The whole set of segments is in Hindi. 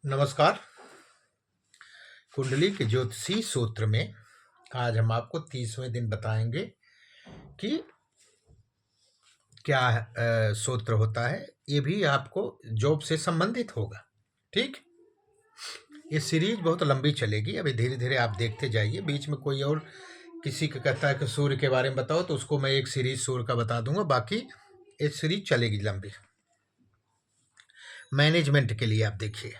नमस्कार। कुंडली के ज्योतिषी सूत्र में आज हम आपको 30वें दिन बताएंगे कि क्या सूत्र होता है। ये भी आपको जॉब से संबंधित होगा। ठीक, ये सीरीज बहुत लंबी चलेगी। अभी धीरे धीरे आप देखते जाइए। बीच में कोई और किसी का कहता है कि सूर्य के बारे में बताओ, तो उसको मैं एक सीरीज सूर्य का बता दूंगा। बाकी ये सीरीज चलेगी लंबी। मैनेजमेंट के लिए आप देखिए,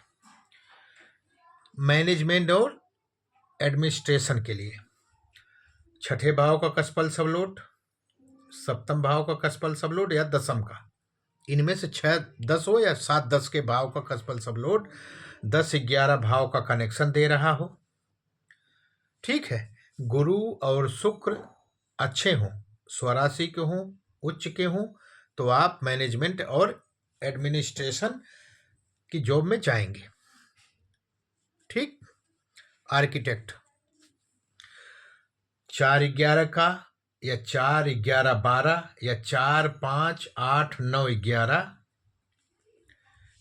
मैनेजमेंट और एडमिनिस्ट्रेशन के लिए छठे भाव का कसफल सबलोट, सप्तम भाव का कसफल सबलोट या दसम का, इनमें से 6-10 हो या 7-10 के भाव का कसफल सबलोट 10-11 भाव का कनेक्शन दे रहा हो। ठीक है, गुरु और शुक्र अच्छे हों, स्वराशि के हों, उच्च के हों, तो आप मैनेजमेंट और एडमिनिस्ट्रेशन की जॉब में जाएंगे। ठीक, आर्किटेक्ट 4-11 का या 4-11-12 या 4-5-8-9-11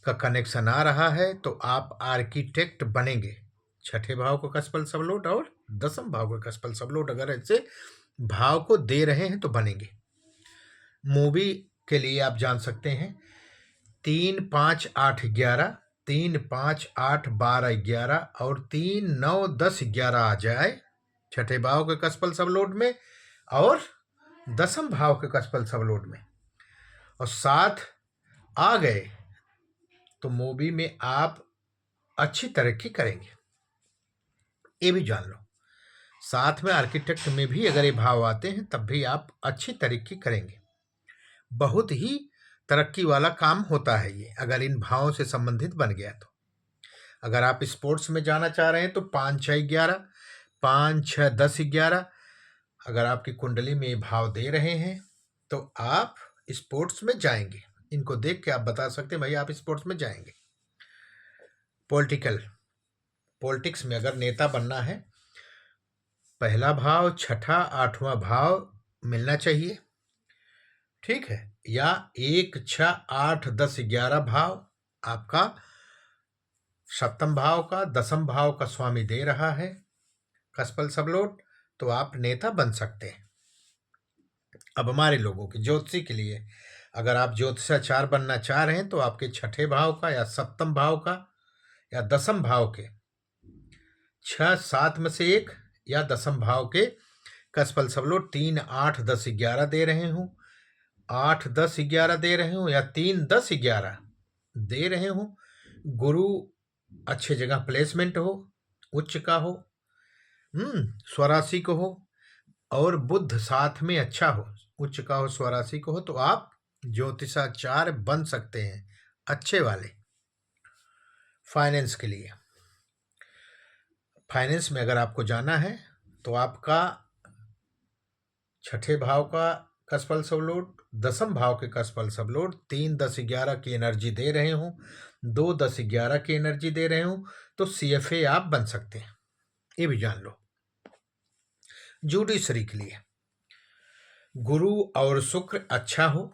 का कनेक्शन आ रहा है तो आप आर्किटेक्ट बनेंगे। छठे भाव का कसफल सबलोट और दसम भाव का कसफल सबलोट अगर ऐसे भाव को दे रहे हैं तो बनेंगे। मूवी के लिए आप जान सकते हैं 3-5-8-11, 3-5-8-12-11 और 3-9-10-11 आ जाए छठे भाव के कसफल सबलोट में और दसम भाव के कसफल सबलोट में, और 7 आ गए तो मूवी में आप अच्छी तरक्की करेंगे। ये भी जान लो, साथ में आर्किटेक्ट में भी अगर ये भाव आते हैं तब भी आप अच्छी तरक्की करेंगे। बहुत ही तरक्की वाला काम होता है ये, अगर इन भावों से संबंधित बन गया तो। अगर आप स्पोर्ट्स में जाना चाह रहे हैं तो 5-6-11, 5-6-10-11 अगर आपकी कुंडली में ये भाव दे रहे हैं तो आप स्पोर्ट्स में जाएंगे। इनको देख के आप बता सकते हैं भाई आप स्पोर्ट्स में जाएंगे। पॉलिटिक्स में अगर नेता बनना है, पहला भाव, छठा, 8वां भाव मिलना चाहिए। ठीक है, या 1-6-8-10-11 भाव आपका सप्तम भाव का, दसम भाव का स्वामी दे रहा है कसफल सबलोट, तो आप नेता बन सकते हैं। अब हमारे लोगों के ज्योतिषी के लिए, अगर आप ज्योतिषाचार्य बनना चाह रहे हैं तो आपके छठे भाव का या सप्तम भाव का या दसम भाव के 6-7 में से एक या दसम भाव के कसफल सबलोट 3-8-10-11 दे रहे हूँ, 8-10-11 दे रहे हूँ या 3-10-11 दे रहे हूँ। गुरु अच्छे जगह प्लेसमेंट हो, उच्च का हो, स्वराशि को हो, और बुध साथ में अच्छा हो, उच्च का हो, स्वराशि को हो, तो आप ज्योतिषाचार्य बन सकते हैं अच्छे वाले। फाइनेंस के लिए, फाइनेंस में अगर आपको जाना है तो आपका छठे भाव का कसफल सबलोट, दसम भाव के कसफल सबलोट 3-10-11 की एनर्जी दे रहे हूँ, 2-10-11 की एनर्जी दे रहे हूँ, तो CFA आप बन सकते हैं। ये भी जान लो। जुडिशरी के लिए गुरु और शुक्र अच्छा हो।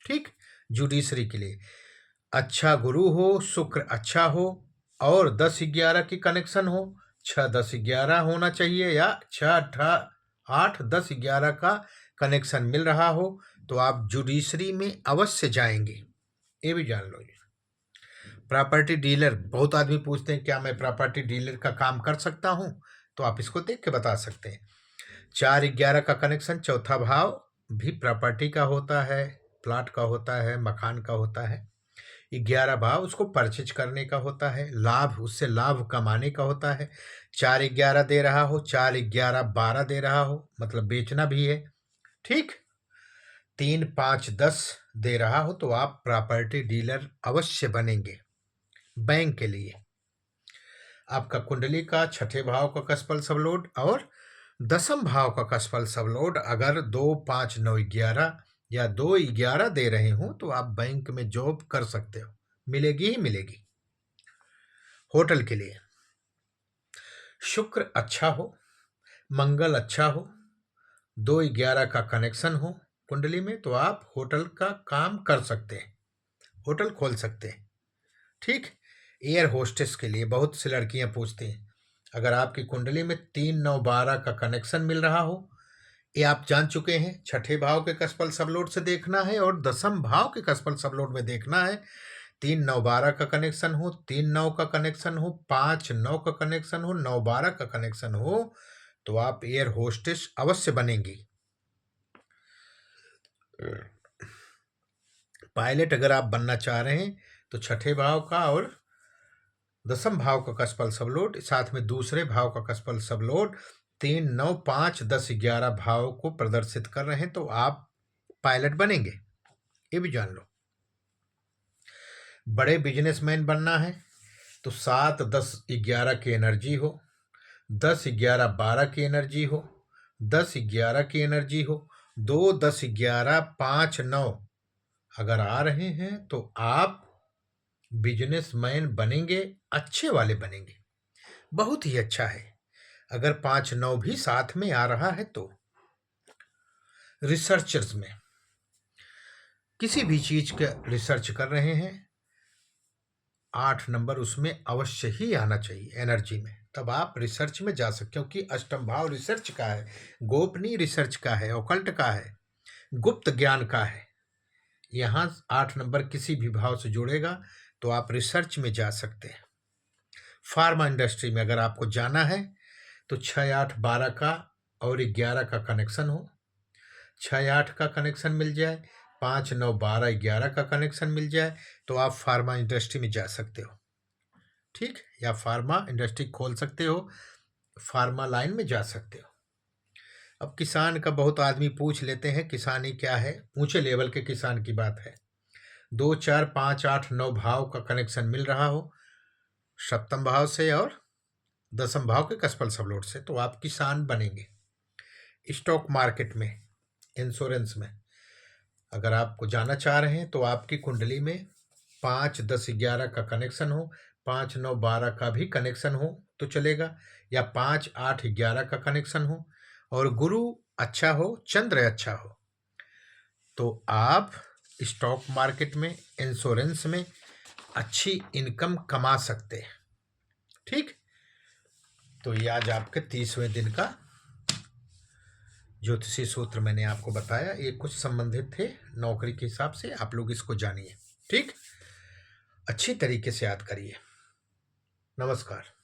ठीक, जुडिशरी के लिए अच्छा गुरु हो, शुक्र अच्छा हो और 10-11 की कनेक्शन हो, 6-10-11 होना चाहिए या 6-8-10-11 का कनेक्शन मिल रहा हो, तो आप जुडिशरी में अवश्य जाएंगे। ये भी जान लो। प्रॉपर्टी डीलर, बहुत आदमी पूछते हैं क्या मैं प्रॉपर्टी डीलर का काम कर सकता हूं, तो आप इसको देख के बता सकते हैं। 4-11 का कनेक्शन, चौथा भाव भी प्रॉपर्टी का होता है, प्लाट का होता है, मकान का होता है। 11 भाव उसको परचेज करने का होता है, लाभ, उससे लाभ कमाने का होता है। 4-11 दे रहा हो, 4-11-12 दे रहा हो, मतलब बेचना भी है। ठीक, 3-5-10 दे रहा हो तो आप प्रॉपर्टी डीलर अवश्य बनेंगे। बैंक के लिए आपका कुंडली का छठे भाव का कसफल सबलोट और दसम भाव का कसफल सबलोट अगर 2-5-9-11 या 2-11 दे रहे हो तो आप बैंक में जॉब कर सकते हो, मिलेगी ही मिलेगी। होटल के लिए शुक्र अच्छा हो, मंगल अच्छा हो, 2-11 का कनेक्शन हो कुंडली में, तो आप होटल का काम कर सकते हैं, होटल खोल सकते हैं। ठीक, एयर होस्टेस के लिए बहुत सी लड़कियां पूछती हैं। अगर आपकी कुंडली में 3 9 12 का कनेक्शन मिल रहा हो, ये आप जान चुके हैं। छठे भाव के कस्पल सबलोड से देखना है और दसम भाव के कस्पल सबलोड में देखना है। 3 9 12 का कनेक्शन हो, 3 9 का कनेक्शन हो, 5 9 का कनेक्शन हो, 9 12 का कनेक्शन हो, तो आप एयर होस्टेस अवश्य बनेंगी। पायलट अगर आप बनना चाह रहे हैं तो छठे भाव का और दसम भाव का कस्पल सबलोड, साथ में दूसरे भाव का कस्पल सबलोड 3 9 5 10 11 भाव को प्रदर्शित कर रहे हैं, तो आप पायलट बनेंगे, ये भी जान लो। बड़े बिजनेसमैन बनना है तो 7 10 11 की एनर्जी हो, 10 11 12 की एनर्जी हो, 10 11 की एनर्जी हो, 2 10 11 5 9 अगर आ रहे हैं तो आप बिजनेसमैन बनेंगे, अच्छे वाले बनेंगे, बहुत ही अच्छा है। अगर 5 9 भी साथ में आ रहा है तो रिसर्चर्स में किसी भी चीज का रिसर्च कर रहे हैं, 8 नंबर उसमें अवश्य ही आना चाहिए एनर्जी में, तब आप रिसर्च में जा सकते, क्योंकि अष्टम भाव रिसर्च का है, गोपनीय रिसर्च का है, ओकल्ट का है, गुप्त ज्ञान का है। यहाँ 8 नंबर किसी भी भाव से जुड़ेगा तो आप रिसर्च में जा सकते हैं। फार्मा इंडस्ट्री में अगर आपको जाना है तो 6 8 12 का और 11 का कनेक्शन हो, 6 8 का कनेक्शन मिल जाए, 5 9 12 11 का कनेक्शन मिल जाए, तो आप फार्मा इंडस्ट्री में जा सकते हो, ठीक, या फार्मा इंडस्ट्री खोल सकते हो, फार्मा लाइन में जा सकते हो। अब किसान का बहुत आदमी पूछ लेते हैं किसानी क्या है, ऊंचे लेवल के किसान की बात है। 2 4 5 8 9 भाव का कनेक्शन मिल रहा हो सप्तम भाव से और दसम भाव के कस्पल सबलोड से, तो आप किसान बनेंगे। स्टॉक मार्केट में, इंश्योरेंस में अगर आपको जाना चाह रहे हैं तो आपकी कुंडली में 5 10 11 का कनेक्शन हो, 5 9 12 का भी कनेक्शन हो तो चलेगा, या 5 8 11 का कनेक्शन हो और गुरु अच्छा हो, चंद्र अच्छा हो, तो आप स्टॉक मार्केट में, इंश्योरेंस में अच्छी इनकम कमा सकते हैं, ठीक। तो ये आज आपके 30वें दिन का ज्योतिषी सूत्र मैंने आपको बताया, ये कुछ संबंधित थे नौकरी के हिसाब से, आप लोग इसको जानिए, ठीक, अच्छी तरीके से याद करिए। नमस्कार।